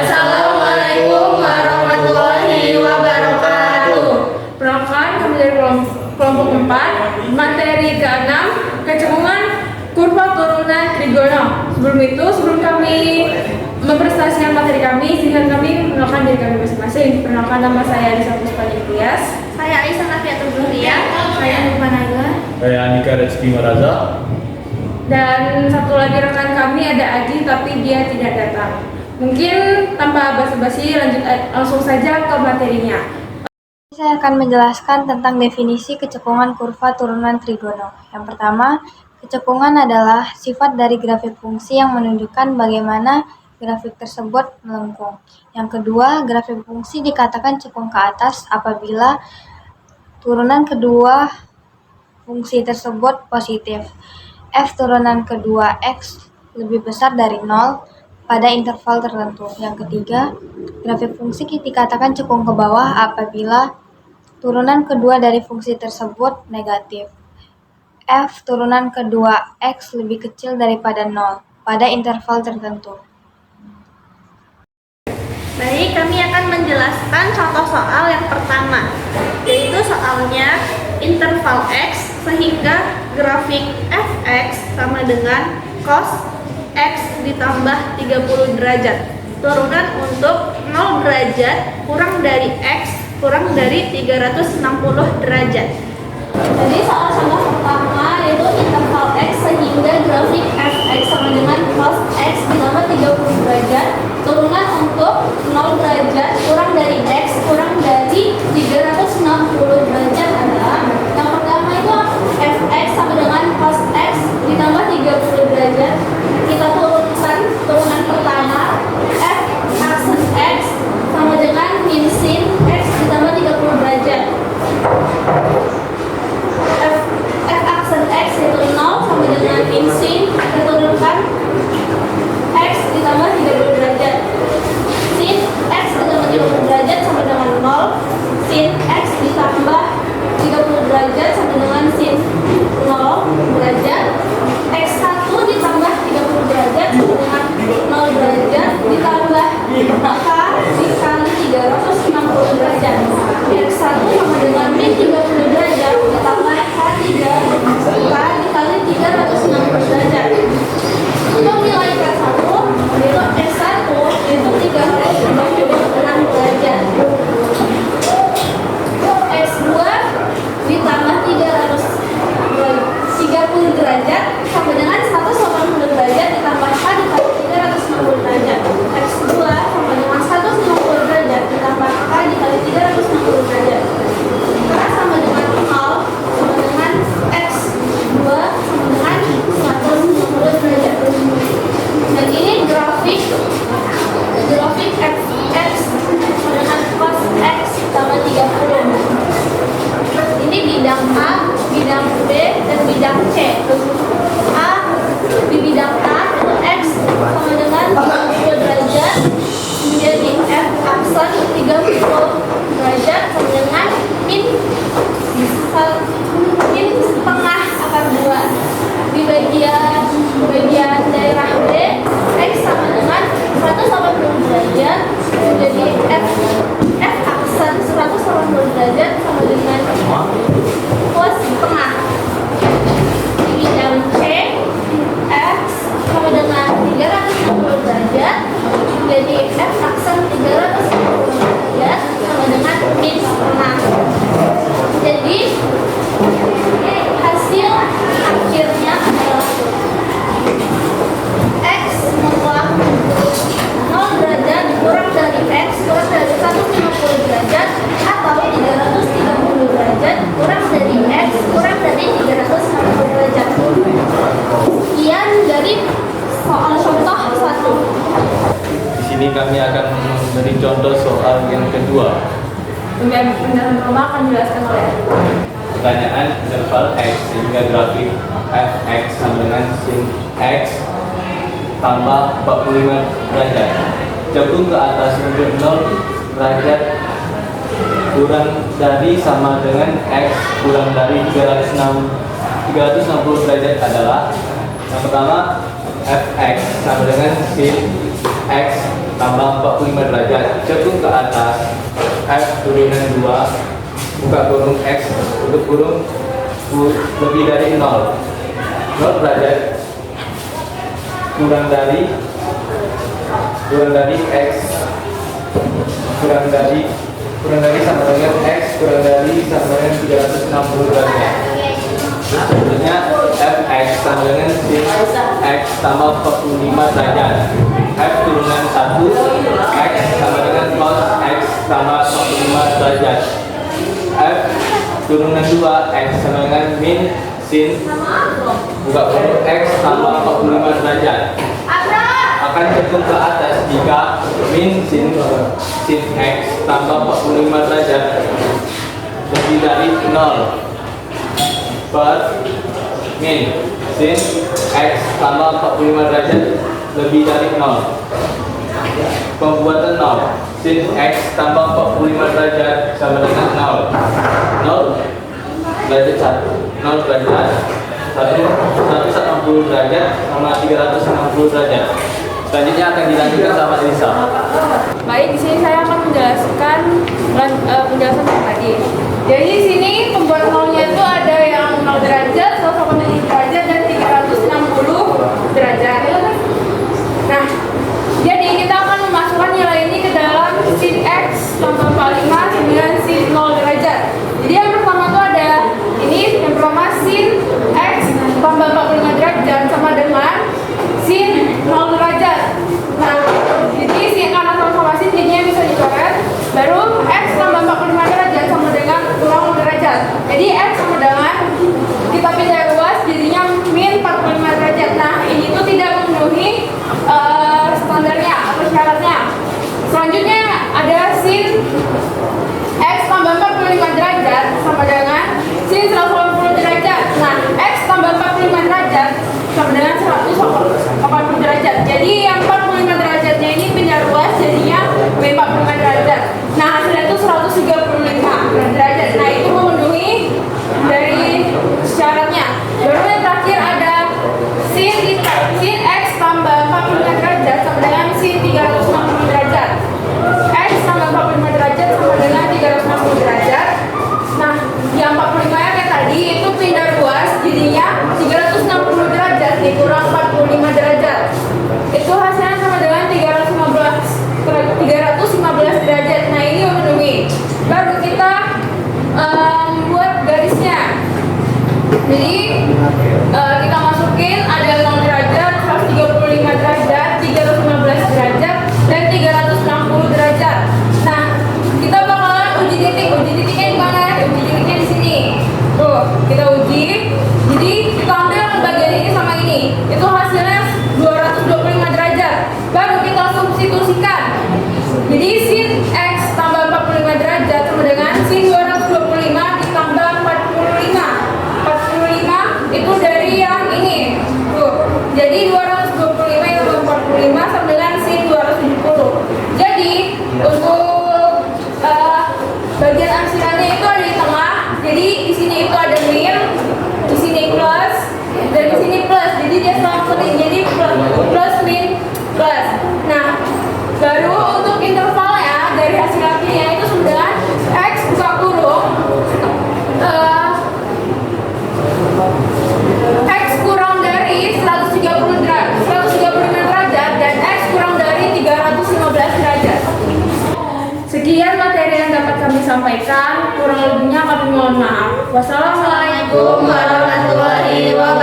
Assalamualaikum warahmatullahi wabarakatuh. Perkenalkan, kami dari kelompok 4, materi ke-6, kecekungan kurva turunan trigono. Sebelum kami mempresentasikan materi kami, silakan kami mengenalkan diri kami masing-masing. Perkenalkan, nama saya Adisa Puspanitrias. Saya Aisyah Nafiatul Zuhriya. Saya Nurma Naila. Saya Anika Rezeki Maraza. Dan satu lagi rekan kami ada Aji, tapi dia tidak datang. Mungkin tanpa basa-basi, langsung saja ke materinya. Saya akan menjelaskan tentang definisi kecekungan kurva turunan trigono. Yang pertama, kecekungan adalah sifat dari grafik fungsi yang menunjukkan bagaimana grafik tersebut melengkung. Yang kedua, grafik fungsi dikatakan cekung ke atas apabila turunan kedua fungsi tersebut positif. F turunan kedua X lebih besar dari 0 pada interval tertentu. Yang ketiga, grafik fungsi dikatakan cekung ke bawah apabila turunan kedua dari fungsi tersebut negatif. F turunan kedua X lebih kecil daripada 0 pada interval tertentu. Baik, kami akan menjelaskan contoh soal yang pertama, yaitu soalnya interval X sehingga grafik fx sama dengan cos X ditambah 30 derajat. Turunan untuk 0 derajat kurang dari X kurang dari 360 derajat. Jadi soal contoh pertama yaitu interval X sehingga grafik fx sama dengan cos X ditambah 30 derajat. Turunan untuk 0 derajat kurang dari X kurang dari 360 derajat adalah yang pertama itu fx sama dengan cos X ditambah 30 derajat. Kita turunkan turunan pertama f aksen X sama dengan min sin X ditambah 30 derajat. F aksen X itu 0 sama dengan min sin, kita turunkan X ditambah 30 derajat. Sin X ditambah 30 derajat sama dengan 0. Sin X ditambah 30 derajat sama dengan sin 0 derajat. X1 ditambah 30 derajat sama dengan 0 derajat ditambah K dikali 360 derajat. X1 sama dengan min 30 derajat ditambah K dikali 360 derajat. Untuk nilai K1 yaitu X1 yaitu 360 derajat. X2 ditambah 330 derajat sama dengan 180 derajat ditambah K dikali 360 derajat. X2 sama dengan 150 derajat ditambah K dikali 360 derajat. K sama dengan 0 sama dengan X2 sama dengan 150 derajat. Dan ini grafik fx sama dengan cos X tambah 30. Ini bidang A, bidang B, dan bidang C. A di bidang A itu X sama dengan 30 derajat menjadi F aksen 30 derajat sama dengan min setengah akar 2. Di bagian daerah B, X sama dengan 180 derajat menjadi F aksen 180 derajat sama dengan plus setengah. Di bidang C, X sama dengan 360 derajat menjadi F aksen 360 derajat sama dengan min setengah. Jadi hasil akhirnya adalah X mutlak 0 derajat kurang dari X kurang dari 150 derajat atau 330 derajat kurang dari X kurang dari 360 derajat. Sekian dari soal contoh 1. Di sini kami akan memberi contoh soal yang kedua. Penjelasan pertama akan dijelaskan oleh Pertanyaan interval X sehingga grafik fx sama dengan sin X tambah 45 derajat. Cekung ke atas untuk 0 derajat kurang dari sama dengan X kurang dari 360 derajat adalah yang pertama fx sama dengan sin X tambah 45 derajat. Cekung ke atas, F turunan 2, buka kurung X, tutup kurung lebih dari 0. 0 derajat kurang dari X kurang dari sama dengan X kurang dari sama dengan 360 derajat. Selanjutnya Fx sama dengan sin X tambah 45 derajat. F turunan 1, X sama dengan cos X tambah 45 derajat. F turunan 2, X sama dengan min sin buka kurung X tambah 45 derajat. Akan cekung ke atas jika min sin X tambah 45 derajat lebih dari 0 per min sin X tambah 45 derajat lebih dari 0. Pembuatan 0. Sin X tambah 45 derajat sama dengan 0. 0 derajat 0 derajat 160 derajat sama 360 derajat. Selanjutnya akan dilanjutkan sama Elisa. Baik, di sini saya akan menjelaskan penjelasan yang tadi. Jadi di sini pembuat nolnya itu ada yang 0 derajat, 180 derajat, dan 360 derajat. Nah, jadi kita akan memasukkan nilai ini ke dalam sin X tambah 45 dengan sin 0 derajat. Jadi yang pertama itu ada ini, yang pertama sin X tambah 45 derajat sama dengan sin 0 derajat. Nah, jadi sin karena sama sin jadinya bisa dicoret. Baru X tambah 45 derajat sama dengan 0 derajat. Jadi X sama dengan kita pindah luas jadinya min 45 derajat. Nah, ini tuh tidak memenuhi standarnya atau syaratnya. Selanjutnya ada sin X tambah 45 derajat sama dengan sin 180 derajat. Nah, X tambah 45 derajat sama dengan 180 derajat. Jadi yang 45 derajatnya ini pindah luas jadinya min 45 derajat. Nah, hasilnya itu 135 derajat. Nah, itu memenuhi dari syaratnya. Baru yang terakhir ada sin X tambah 45 derajat sama dengan sin 360 derajat. X tambah 45 derajat sama dengan 360 derajat. Nah, yang 45 nya kayak tadi itu pindah luas jadinya 360 derajat dikurang 45 derajat. Itu hasilnya sama dengan 315 derajat. Nah, ini memenuhi. Baru kita buat garisnya. Jadi kita masukin ada 0 derajat, 135 derajat, 315 derajat, dan 360 derajat. Nah, kita bakalan uji titik. Uji titiknya di mana? Uji titiknya di sini. Tuh, kita uji. Jadi kita ambil yang bagian ini sama ini. Itu hasilnya 225 derajat. Baru kita substitusikan. Jadi sin X tambah 45 derajat sama dengan sin 225 ditambah 45. 45 itu dari yang ini. Tuh. Jadi 225 ditambah 45 sama dengan sin 270. Jadi untuk bagian aksirannya itu ada di tengah. Jadi di sini itu ada min, di sini plus, dan di sini plus. Jadi dia sama sering. Jadi plus min plus. Nah, baru untuk intervalnya dari hasil akhirnya itu sudah X buka kurung X kurang dari 135 derajat dan X kurang dari 315 derajat. Sekian materi yang dapat kami sampaikan. Kurang lebihnya kami mohon maaf. Wassalamualaikum warahmatullahi wabarakatuh.